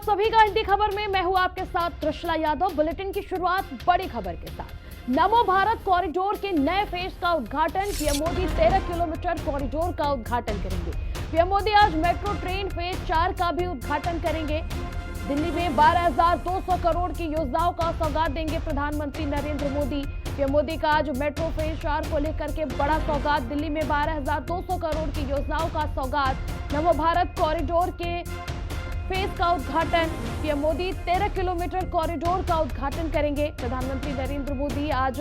आप सभी का हिंदी खबर में। मैं हूं आपके साथ त्रिशला यादव। बुलेटिन की शुरुआत बड़ी खबर के साथ। नमो भारत कॉरिडोर के नए फेज का उद्घाटन। पीएम मोदी 13 किलोमीटर कॉरिडोर का उद्घाटन करेंगे। पीएम मोदी आज मेट्रो ट्रेन फेज 4 का भी उद्घाटन करेंगे। दिल्ली में 12,200 करोड़ की योजनाओं का सौगात देंगे प्रधानमंत्री नरेंद्र मोदी। पीएम मोदी का आज मेट्रो फेज 4 को लेकर के बड़ा सौगात। दिल्ली में 12,200 करोड़ की योजनाओं का सौगात। नमो भारत कॉरिडोर के फेज का उद्घाटन। पीएम मोदी 13 किलोमीटर कॉरिडोर का उद्घाटन करेंगे। प्रधानमंत्री नरेंद्र मोदी आज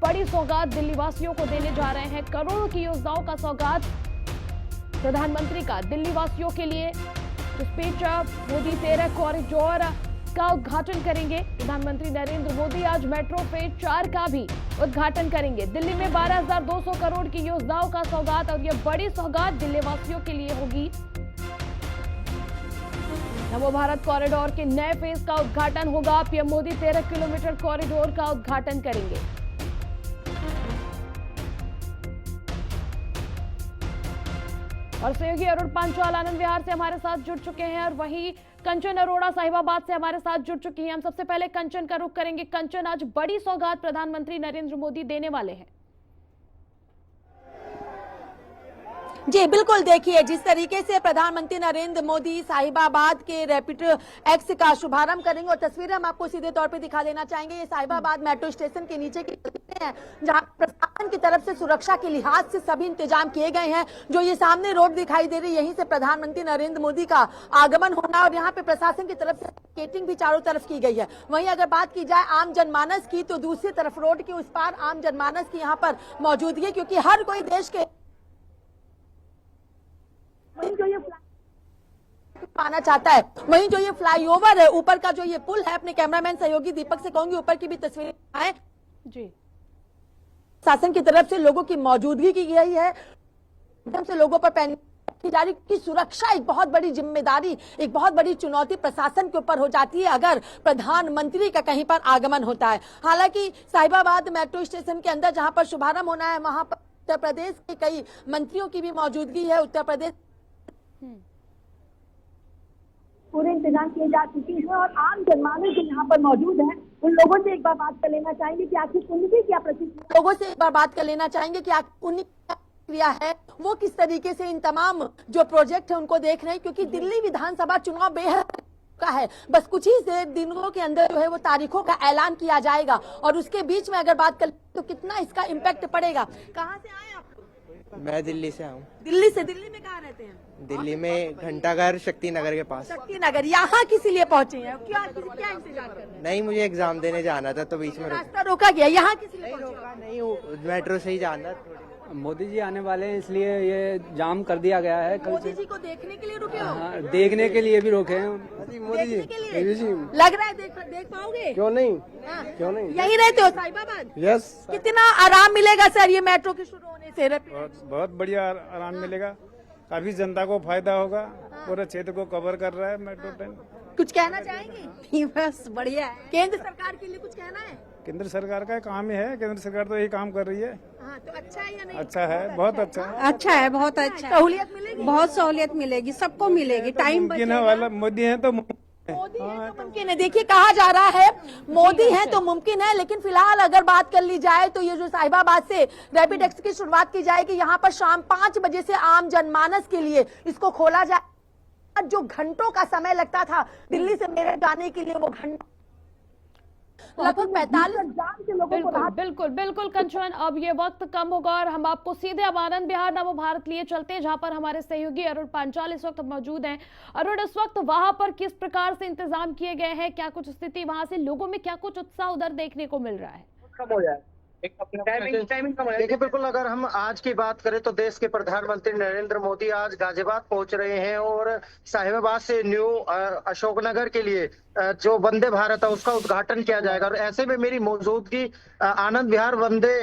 बड़ी सौगात दिल्ली वासियों को देने जा रहे हैं। करोड़ों की योजनाओं का सौगात प्रधानमंत्री का दिल्ली वासियों के लिए। इस बीच मोदी 13 कॉरिडोर का उद्घाटन करेंगे। प्रधानमंत्री नरेंद्र मोदी आज मेट्रो फेज 4 का भी उद्घाटन करेंगे। दिल्ली में 12,200 करोड़ की योजनाओं का सौगात और यह बड़ी सौगात दिल्ली वासियों के लिए होगी। नमो भारत कॉरिडोर के नए फेज का उद्घाटन होगा। पीएम मोदी 13 किलोमीटर कॉरिडोर का उद्घाटन करेंगे। और सहयोगी अरुण पांचाल आनंद विहार से हमारे साथ जुड़ चुके हैं और वहीं कंचन अरोड़ा साहिबाबाद से हमारे साथ जुड़ चुकी हैं। हम सबसे पहले कंचन का रुख करेंगे। कंचन, आज बड़ी सौगात प्रधानमंत्री नरेंद्र मोदी देने वाले हैं। जी बिल्कुल, देखिए जिस तरीके से प्रधानमंत्री नरेंद्र मोदी साहिबाबाद के रैपिड एक्स का शुभारंभ करेंगे और तस्वीरें हम आपको सीधे तौर पे दिखा देना चाहेंगे। ये साहिबाबाद मेट्रो स्टेशन के नीचे की तस्वीरें हैं जहां प्रशासन की तरफ से सुरक्षा के लिहाज से सभी इंतजाम किए गए हैं। जो ये सामने रोड दिखाई दे रही है, यहीं से प्रधानमंत्री नरेंद्र मोदी का आगमन होना और यहाँ पे प्रशासन की तरफ से गेटिंग भी चारों तरफ की गई है। वहीं अगर बात की जाए आम जनमानस की, तो दूसरी तरफ रोड के उस पार आम जनमानस की यहाँ पर मौजूदगी, क्योंकि हर कोई देश के जो ये पाना चाहता है, वहीं जो ये फ्लाईओवर है, ऊपर का जो ये पुल है, अपने कैमरामैन सहयोगी दीपक से कहूंगी ऊपर की भी तस्वीरें आए जी। शासन की तरफ से लोगों की मौजूदगी की गई है। एकदम से लोगों पर पैनी की सुरक्षा एक बहुत बड़ी जिम्मेदारी, एक बहुत बड़ी चुनौती प्रशासन के ऊपर हो जाती है अगर प्रधानमंत्री का कहीं पर आगमन होता है। हालांकि साहिबाबाद मेट्रो स्टेशन के अंदर जहां पर शुभारंभ होना है, वहां पर उत्तर प्रदेश के कई मंत्रियों की भी मौजूदगी है। उत्तर प्रदेश पूरे इंतजाम किए जा चुके हैं और आम जनमानस जो यहाँ पर मौजूद है उन लोगों से एक बार बात कर लेना चाहेंगे कि आखिर उनकी क्या प्रतिक्रिया, लोगों से एक बार बात कर लेना चाहेंगे कि उनकी क्या प्रतिक्रिया है, वो किस तरीके से इन तमाम जो प्रोजेक्ट है उनको देख रहे हैं। क्योंकि दिल्ली विधानसभा चुनाव बेहद का है, बस कुछ ही दिनों के अंदर जो है वो तारीखों का ऐलान किया जाएगा और उसके बीच में अगर बात कर तो कितना इसका इम्पैक्ट पड़ेगा। कहाँ से आए आप? मैं दिल्ली से आऊँ। दिल्ली से? दिल्ली में कहाँ रहते हैं? दिल्ली में घंटाघर शक्ति नगर के पास। शक्ति नगर। यहाँ किस लिए पहुँचे हैं? क्या इंतजार कर रहे हैं? नहीं, मुझे एग्जाम देने जाना था तो बीच में रास्ता रोका गया। यहाँ किस लिए पहुँचे? रोका नहीं, मेट्रो से ही जाना। मोदी जी आने वाले हैं इसलिए ये जाम कर दिया गया है। कल मोदी से जी को देखने के लिए रुके हो? हाँ, देखने के लिए भी रोके हैं। मोदी देखने के लिए लग रहा है देख पाओगे? क्यों नहीं, हाँ। क्यों नहीं। यहीं रहते हो साहिबाबाद? यस। कितना आराम मिलेगा सर ये मेट्रो के शुरू होने से? बहुत बढ़िया आराम मिलेगा, काफी जनता को फायदा होगा। पूरे क्षेत्र को कवर कर रहा है मेट्रो ट्रेन। कुछ कहना चाहेंगे? बस बढ़िया है। केंद्र सरकार के लिए कुछ कहना है? केंद्र सरकार का काम ही है, केंद्र सरकार तो यही काम कर रही है। हाँ, तो अच्छा है या नहीं? अच्छा है, बहुत अच्छा है। अच्छा है, बहुत अच्छा है। सहूलियत मिलेगी? बहुत सहूलियत मिलेगी, सबको मिलेगी। टाइम मुमकिन है वाला मोदी है तो मोदी है तो मुमकिन है। देखिए कहा जा रहा है मोदी है तो मुमकिन है, लेकिन फिलहाल अगर बात कर ली जाए तो ये जो साहिबाबाद से रैपिड एक्स की शुरुआत की जाएगी, यहाँ पर शाम 5 बजे से आम जनमानस के लिए इसको खोला जाए। जो घंटों का समय लगता था दिल्ली से मेरठ जाने के लिए, वो घंटा लगभग 45। बिल्कुल बिल्कुल कंचन, अब ये वक्त कम होगा और हम आपको सीधे अब आनंद विहार नमो भारत लिए चलते हैं जहां पर हमारे सहयोगी अरुण पांचाल इस वक्त मौजूद हैं। अरुण, इस वक्त वहां पर किस प्रकार से इंतजाम किए गए हैं, क्या कुछ स्थिति वहां से, लोगों में क्या कुछ उत्साह उधर देखने को मिल रहा है? कम हो जाए देखिए, बिल्कुल अगर हम आज की बात करें तो देश के प्रधानमंत्री नरेंद्र मोदी आज गाजियाबाद पहुंच रहे हैं और साहिबाबाद से न्यू अशोकनगर के लिए जो वंदे भारत है उसका उद्घाटन किया जाएगा। और ऐसे में मेरी मौजूदगी आनंद विहार वंदे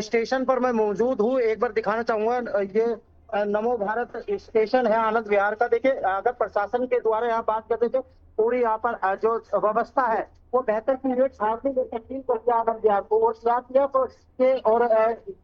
स्टेशन पर मैं मौजूद हूँ। एक बार दिखाना चाहूंगा, ये नमो भारत स्टेशन है आनंद विहार का। देखिए, अगर प्रशासन के द्वारा यहाँ बात करते तो पूरी यहाँ पर जो व्यवस्था है वो बेहतर की है। छावनी में तब्दील करके आनंद विहार को और और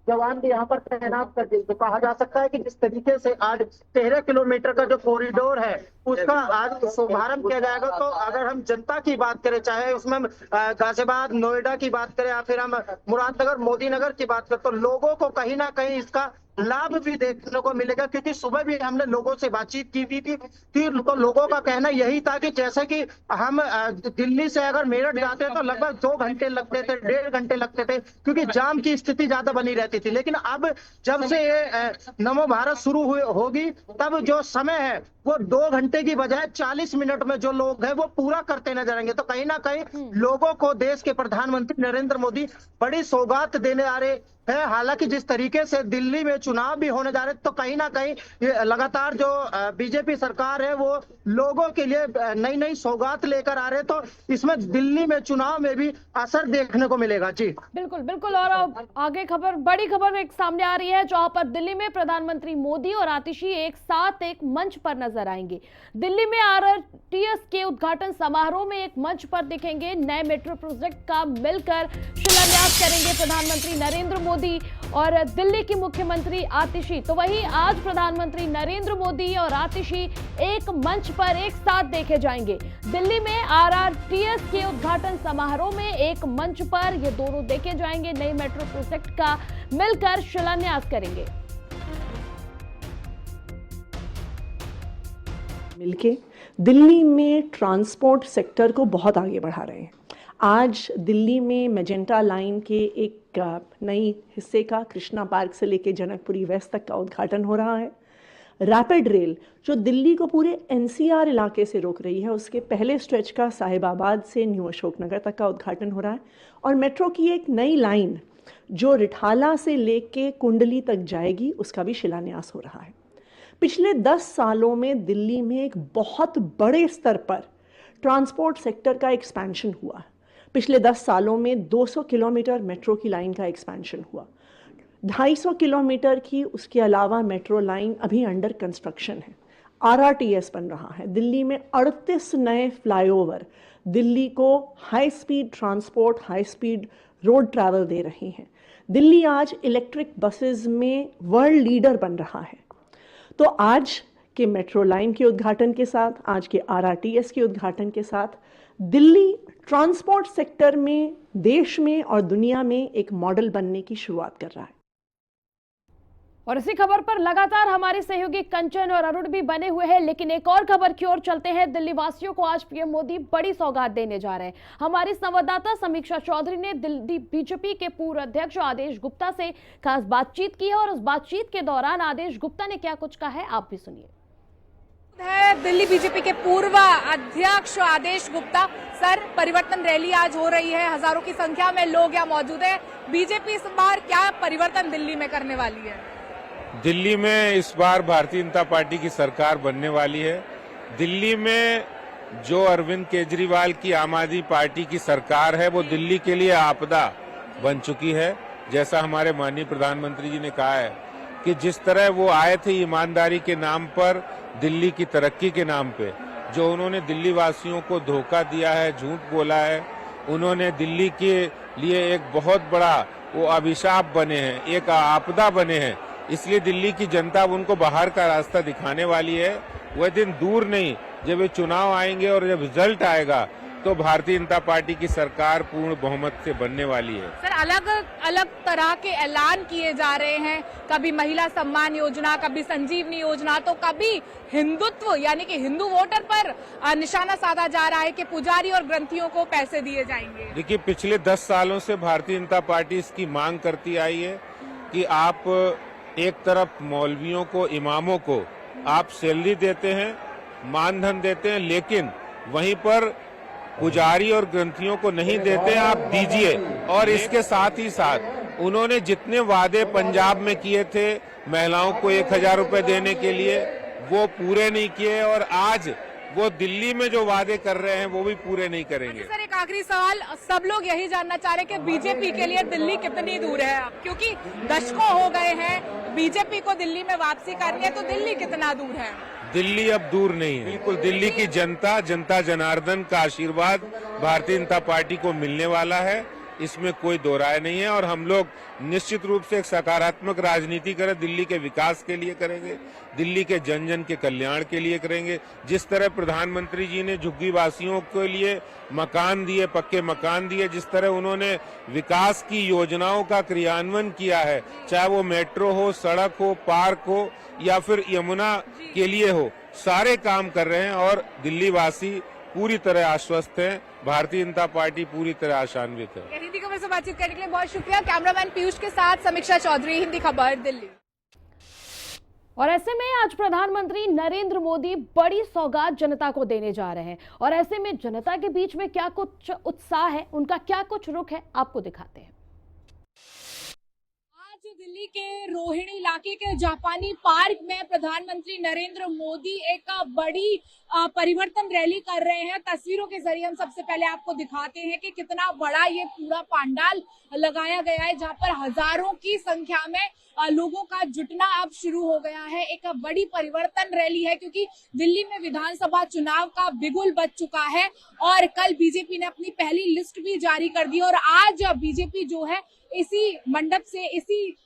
जवान भी यहाँ पर तैनात कर दिए। तो कहा जा सकता है कि जिस तरीके से आज 13 किलोमीटर का जो कॉरिडोर है उसका आज शुभारंभ किया जाएगा। तो अगर हम जनता की बात करें, चाहे उसमें गाजियाबाद, नोएडा की बात करें या फिर हम मुरादनगर, मोदी नगर की बात करें, तो लोगों को कहीं ना कहीं इसका लाभ भी देखने को मिलेगा। क्योंकि सुबह भी हमने लोगों से बातचीत की थी तो लोगों का कहना यही था कि जैसे कि हम दिल्ली से अगर मेरठ जाते तो लगभग 2 घंटे लगते थे, 1.5 घंटे लगते थे, क्योंकि जाम की स्थिति ज्यादा बनी रहती थी। लेकिन अब जब से ये नमो भारत शुरू होगी तब जो समय है वो 2 घंटे की बजाय 40 मिनट में जो लोग हैं वो पूरा करते नजर आएंगे। तो कहीं ना कहीं लोगों को देश के प्रधानमंत्री नरेंद्र मोदी बड़ी सौगात देने आ रहे है। हालांकि जिस तरीके से दिल्ली में चुनाव भी होने जा रहे, तो कहीं ना कहीं ये लगातार जो बीजेपी सरकार है वो लोगों के लिए नई नई सौगात लेकर आ रहे, तो इसमें दिल्ली में चुनाव में भी असर देखने को मिलेगा। जी बिल्कुल बिल्कुल। और अब आगे खबर, बड़ी खबर एक सामने आ रही है, जहां पर दिल्ली में प्रधानमंत्री मोदी और आतिशी एक साथ एक मंच पर नजर आएंगे। दिल्ली में आरआरटीएस के उद्घाटन समारोह में एक मंच पर दिखेंगे। नए मेट्रो प्रोजेक्ट का मिलकर शिलान्यास करेंगे प्रधानमंत्री नरेंद्र मोदी और दिल्ली की मुख्यमंत्री आतिशी। तो वहीं आज प्रधानमंत्री नरेंद्र मोदी और आतिशी एक मंच पर एक साथ देखे जाएंगे। दिल्ली में आरआरटीएस के उद्घाटन समारोह में एक मंच पर ये दोनों देखे जाएंगे। नए मेट्रो प्रोजेक्ट का मिलकर शिलान्यास करेंगे। मिलके दिल्ली में ट्रांसपोर्ट सेक्टर को बहुत आगे बढ़ा रहे हैं। आज दिल्ली में मेजेंटा लाइन के एक नई हिस्से का कृष्णा पार्क से लेकर जनकपुरी वेस्ट तक का उद्घाटन हो रहा है। रैपिड रेल जो दिल्ली को पूरे एनसीआर इलाके से रोक रही है, उसके पहले स्ट्रेच का साहिबाबाद से न्यू अशोकनगर तक का उद्घाटन हो रहा है। और मेट्रो की एक नई लाइन जो रिठाला से लेके कुंडली तक जाएगी, उसका भी शिलान्यास हो रहा है। पिछले 10 सालों में दिल्ली में एक बहुत बड़े स्तर पर ट्रांसपोर्ट सेक्टर का एक्सपेंशन हुआ है। पिछले 10 सालों में 200 किलोमीटर मेट्रो की लाइन का एक्सपेंशन हुआ, 250 किलोमीटर की उसके अलावा मेट्रो लाइन अभी अंडर कंस्ट्रक्शन है। आरआरटीएस बन रहा है। दिल्ली में 38 नए फ्लाईओवर दिल्ली को high speed transport, high speed road travel दे रही हैं। दिल्ली आज इलेक्ट्रिक बसेस में वर्ल्ड लीडर बन रहा है। तो आज के मेट्रो लाइन के उद्घाटन के साथ, आज के आरआरटीएस के उद्घाटन के साथ दिल्ली ट्रांसपोर्ट सेक्टर में देश में और दुनिया में एक मॉडल बनने की शुरुआत कर रहा है। और इसी खबर पर लगातार हमारे सहयोगी कंचन और अरुण भी बने हुए हैं, लेकिन एक और खबर की ओर चलते हैं। दिल्ली वासियों को आज पीएम मोदी बड़ी सौगात देने जा रहे हैं। हमारी संवाददाता समीक्षा चौधरी ने दिल्ली बीजेपी के पूर्व अध्यक्ष आदेश गुप्ता से खास बातचीत की है और उस बातचीत के दौरान आदेश गुप्ता ने क्या कुछ कहा है, आप भी सुनिए। दिल्ली बीजेपी के पूर्व अध्यक्ष आदेश गुप्ता। सर, परिवर्तन रैली आज हो रही है, हजारों की संख्या में लोग यहाँ मौजूद हैं। बीजेपी इस बार क्या परिवर्तन दिल्ली में करने वाली है? दिल्ली में इस बार भारतीय जनता पार्टी की सरकार बनने वाली है। दिल्ली में जो अरविंद केजरीवाल की आम आदमी पार्टी की सरकार है वो दिल्ली के लिए आपदा बन चुकी है। जैसा हमारे माननीय प्रधानमंत्री जी ने कहा है कि जिस तरह वो आए थे ईमानदारी के नाम पर, दिल्ली की तरक्की के नाम पे, जो उन्होंने दिल्ली वासियों को धोखा दिया है, झूठ बोला है, उन्होंने दिल्ली के लिए एक बहुत बड़ा वो अभिशाप बने हैं, एक आपदा बने हैं। इसलिए दिल्ली की जनता उनको बाहर का रास्ता दिखाने वाली है। वह दिन दूर नहीं जब ये चुनाव आएंगे और जब रिजल्ट आएगा तो भारतीय जनता पार्टी की सरकार पूर्ण बहुमत से बनने वाली है। सर, अलग अलग तरह के ऐलान किए जा रहे हैं, कभी महिला सम्मान योजना, कभी संजीवनी योजना, तो कभी हिंदुत्व यानी कि हिंदू वोटर पर निशाना साधा जा रहा है कि पुजारी और ग्रंथियों को पैसे दिए जाएंगे। देखिए, पिछले 10 सालों से भारतीय जनता पार्टी इसकी मांग करती आई है कि आप एक तरफ मौलवियों को, इमामों को आप सैलरी देते हैं, मानधन देते हैं, लेकिन वहीं पर पुजारी और ग्रंथियों को नहीं देते, आप दीजिए। और इसके साथ ही साथ उन्होंने जितने वादे पंजाब में किए थे महिलाओं को 1000 रुपए देने के लिए, वो पूरे नहीं किए और आज वो दिल्ली में जो वादे कर रहे हैं वो भी पूरे नहीं करेंगे। सर, एक आखिरी सवाल, सब लोग यही जानना चाह रहे हैं कि बीजेपी के लिए दिल्ली कितनी दूर है अब, क्योंकि दशकों हो गए हैं बीजेपी को दिल्ली में वापसी करनी है, तो दिल्ली कितना दूर है? दिल्ली अब दूर नहीं है। बिल्कुल दिल्ली की जनता जनार्दन का आशीर्वाद भारतीय जनता पार्टी को मिलने वाला है, इसमें कोई दो राय नहीं है। और हम लोग निश्चित रूप से एक सकारात्मक राजनीति करें, दिल्ली के विकास के लिए करेंगे, दिल्ली के जन जन के कल्याण के लिए करेंगे। जिस तरह प्रधानमंत्री जी ने झुग्गी वासियों के लिए मकान दिए, पक्के मकान दिए, जिस तरह उन्होंने विकास की योजनाओं का क्रियान्वयन किया है, चाहे वो मेट्रो हो, सड़क हो, पार्क हो या फिर यमुना के लिए हो, सारे काम कर रहे हैं। और दिल्ली वासी पूरी तरह आश्वस्त है, भारतीय जनता पार्टी पूरी तरह आशान्वित है। हिंदी खबर से बातचीत करने के लिए बहुत शुक्रिया। कैमरामैन पीयूष के साथ समीक्षा चौधरी, हिंदी खबर, दिल्ली। और ऐसे में आज प्रधानमंत्री नरेंद्र मोदी बड़ी सौगात जनता को देने जा रहे हैं, और ऐसे में जनता के बीच में क्या कुछ उत्साह है, उनका क्या कुछ रुख है, आपको दिखाते हैं। दिल्ली के रोहिणी इलाके के जापानी पार्क में प्रधानमंत्री नरेंद्र मोदी एक बड़ी परिवर्तन रैली कर रहे हैं। तस्वीरों के जरिए हम सबसे पहले आपको दिखाते हैं कि कितना बड़ा ये पूरा पंडाल लगाया गया है, जहां पर हजारों की संख्या में लोगों का जुटना अब शुरू हो गया है। एक बड़ी परिवर्तन रैली है, क्योंकि दिल्ली में विधानसभा चुनाव का बिगुल बज चुका है और कल बीजेपी ने अपनी पहली लिस्ट भी जारी कर दी। और आज बीजेपी जो है इसी मंडप से, इसी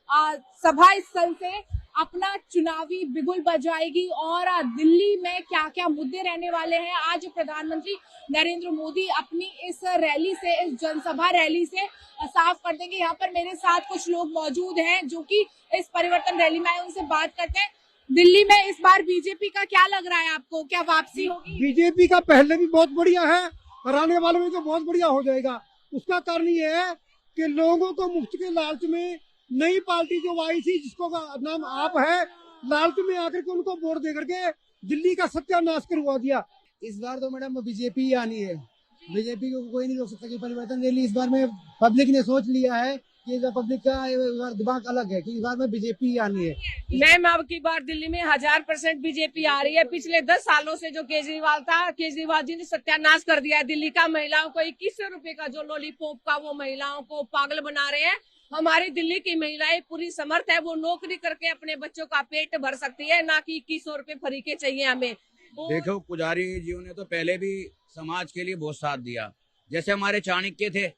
सभा स्थल से अपना चुनावी बिगुल बजाएगी। और दिल्ली में क्या क्या मुद्दे रहने वाले हैं, आज प्रधानमंत्री नरेंद्र मोदी अपनी इस रैली से, इस जनसभा रैली से साफ कर देंगे। यहाँ पर मेरे साथ कुछ लोग मौजूद हैं जो कि इस परिवर्तन रैली में आए, उनसे बात करते हैं। दिल्ली में इस बार बीजेपी का क्या लग रहा है आपको, क्या वापसी होगी? बीजेपी का पहले भी बहुत बढ़िया है और आने वाले में तो बहुत बढ़िया हो जाएगा। उसका कारण ये है कि लोगों को मुफ्त के लालच में नई पार्टी जो आई थी, जिसको नाम आप है, लालच में आकर के उनको वोट दे करके दिल्ली का सत्यानाश करवा दिया। इस बार तो मैडम बीजेपी ही आनी है, बीजेपी को कोई नहीं रोक सकता कि परिवर्तन रैली इस बार में पब्लिक ने सोच लिया है कि पब्लिक का दिमाग अलग है कि इस बार में बीजेपी ही आनी है। मैम अब की बार दिल्ली में 1000% बीजेपी आ रही है। पिछले 10 सालों से जो केजरीवाल था, केजरीवाल जी ने सत्यानाश कर दिया है दिल्ली का। महिलाओं को 2100 रुपए का जो लॉलीपॉप का वो महिलाओं को पागल बना रहे हैं। हमारी दिल्ली की महिलाएं पूरी समर्थ है, वो नौकरी करके अपने बच्चों का पेट भर सकती है, ना कि 2100 रुपए फ्री के चाहिए हमें। देखो पुजारी जी ने तो पहले भी समाज के लिए बहुत साथ दिया। जैसे हमारे चाणक्य थे,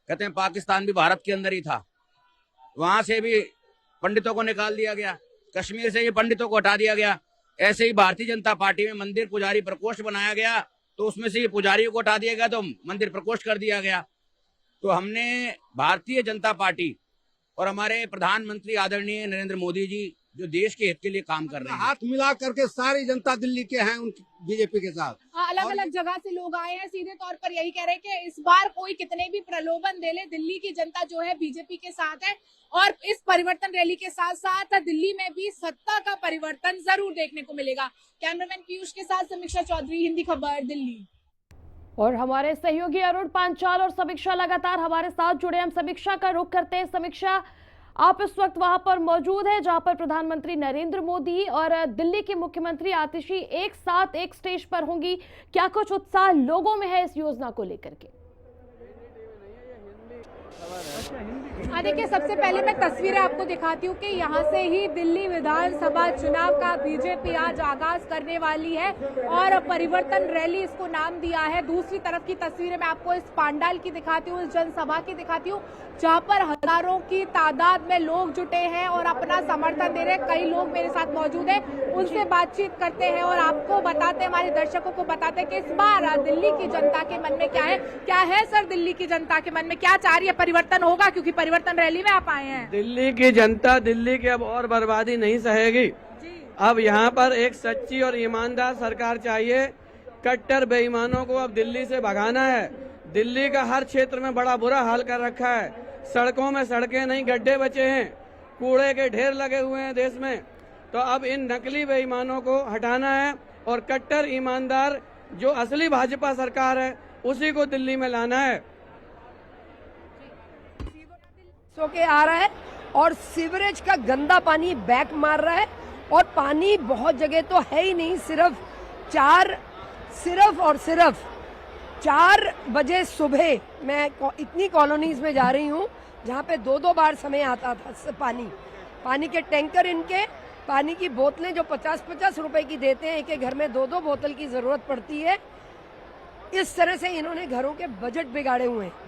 कहते हैं पाकिस्तान भी भारत के अंदर ही था, वहां से भी पंडितों को निकाल दिया गया, कश्मीर से भी पंडितों को हटा दिया गया। ऐसे ही भारतीय जनता पार्टी में मंदिर पुजारी प्रकोष्ठ बनाया गया, तो उसमें से पुजारियों को हटा दिया गया, तो मंदिर प्रकोष्ठ कर दिया गया। तो हमने भारतीय जनता पार्टी और हमारे प्रधानमंत्री आदरणीय नरेंद्र मोदी जी जो देश के हित के लिए काम कर रहे हैं, हाथ मिला करके सारी जनता दिल्ली के हैं उनकी बीजेपी के साथ। अलग अलग जगह से लोग आए हैं, सीधे तौर पर यही कह रहे हैं कि इस बार कोई कितने भी प्रलोभन दे ले, दिल्ली की जनता जो है बीजेपी के साथ है। और इस परिवर्तन रैली के साथ साथ दिल्ली में भी सत्ता का परिवर्तन जरूर देखने को मिलेगा। कैमरामैन पीयूष के साथ समीक्षा चौधरी, हिंदी खबर, दिल्ली। और हमारे सहयोगी अरुण पांचाल और समीक्षा लगातार हमारे साथ जुड़े। हम समीक्षा का रुख करते हैं। समीक्षा, आप इस वक्त वहां पर मौजूद हैं जहां पर प्रधानमंत्री नरेंद्र मोदी और दिल्ली की मुख्यमंत्री आतिशी एक साथ एक स्टेज पर होंगी। क्या कुछ उत्साह लोगों में है इस योजना को लेकर के? देखिए, सबसे पहले मैं तस्वीरें आपको दिखाती हूँ कि यहाँ से ही दिल्ली विधानसभा चुनाव का बीजेपी आज आगाज करने वाली है और परिवर्तन रैली इसको नाम दिया है। दूसरी तरफ की तस्वीरें मैं आपको इस पंडाल की दिखाती हूँ, इस जनसभा की दिखाती हूँ, जहाँ पर हजारों की तादाद में लोग जुटे हैं और अपना समर्थन दे रहे हैं। कई लोग मेरे साथ मौजूद हैं, उनसे बातचीत करते हैं और आपको बताते हैं, हमारे दर्शकों को बताते हैं कि इस बार दिल्ली की जनता के मन में क्या है सर, दिल्ली की जनता के मन में क्या चाह रही है? परिवर्तन होगा, क्योंकि परिवर्तन रैली में आप आए हैं। दिल्ली की जनता दिल्ली की अब और बर्बादी नहीं सहेगी। अब यहाँ पर एक सच्ची और ईमानदार सरकार चाहिए। कट्टर बेईमानों को अब दिल्ली से भगाना है। दिल्ली का हर क्षेत्र में बड़ा बुरा हाल कर रखा है। सड़कों में सड़कें नहीं, गड्ढे बचे हैं, कूड़े के ढेर लगे हुए हैं देश में। तो अब इन नकली बेईमानों को हटाना है और कट्टर ईमानदार जो असली भाजपा सरकार है उसी को दिल्ली में लाना है। सो के आ रहा है और सीवरेज का गंदा पानी बैक मार रहा है और पानी बहुत जगह तो है ही नहीं। सिर्फ 4 बजे सुबह मैं इतनी कॉलोनीज में जा रही हूँ जहाँ पे 2-2 बार समय आता था पानी, पानी के टैंकर इनके, पानी की बोतलें जो 50-50 रुपए की देते हैं, एक एक घर में 2-2 बोतल की जरूरत पड़ती है। इस तरह से इन्होंने घरों के बजट बिगाड़े हुए हैं।